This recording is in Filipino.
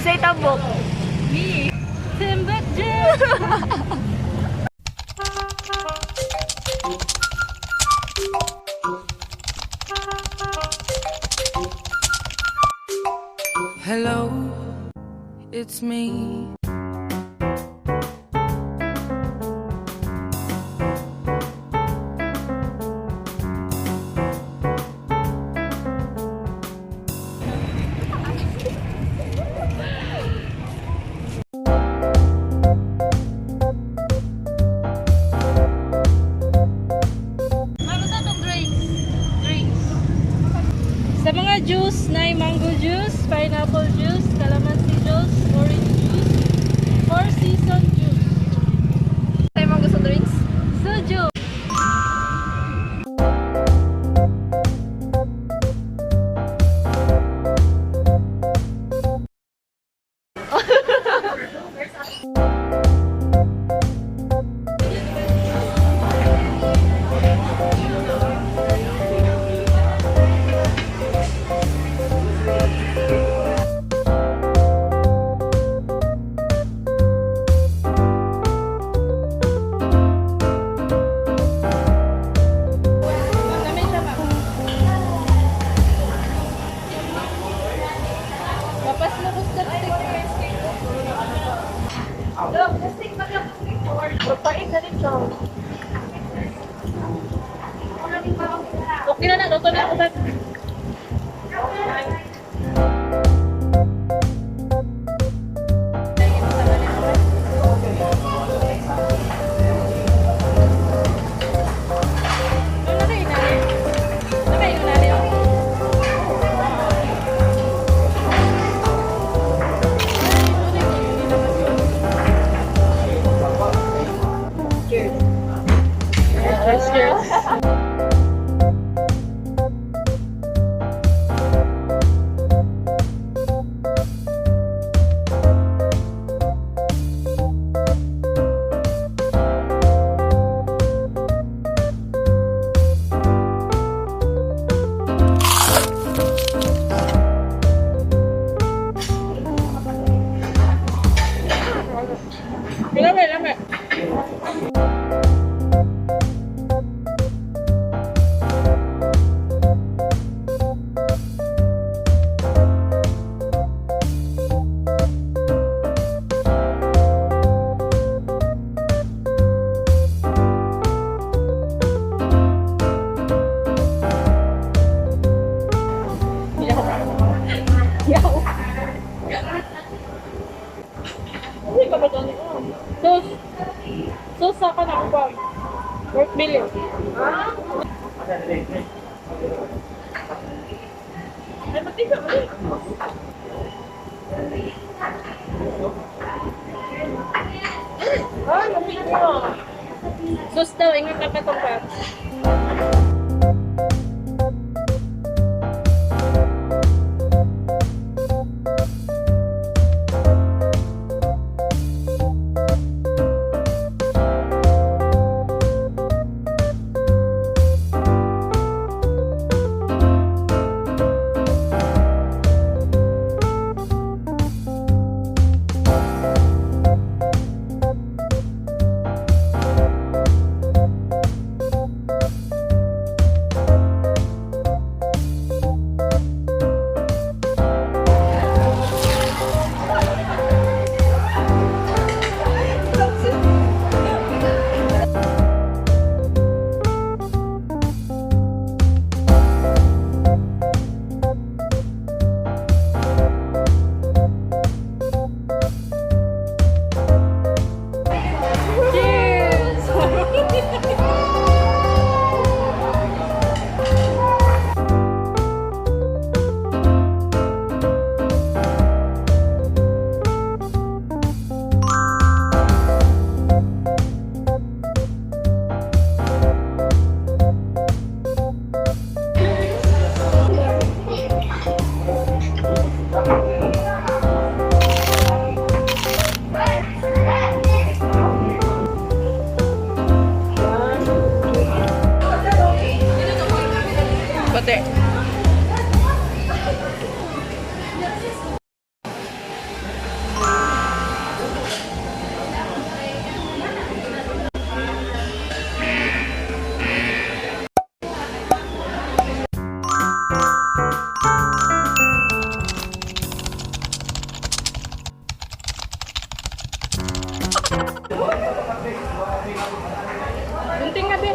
Say tambok. Me. Timbuk Jim. Hello, it's me. Sa mga juice, na mango juice, pineapple juice, calamansi juice, orange juice, or season juice. Tayo mga gusto drinks? Soju. Lapas mo ko sa stick. Look, the stick ba yung magpain na rin siya. Okay na na, luto na ako ba? Lame. Sus sa ka na ako ba? Worth billion. Ay, matika mo rin. Ay, matika mo. Sus daw, ingat ka katong pa. Gunting nga, be.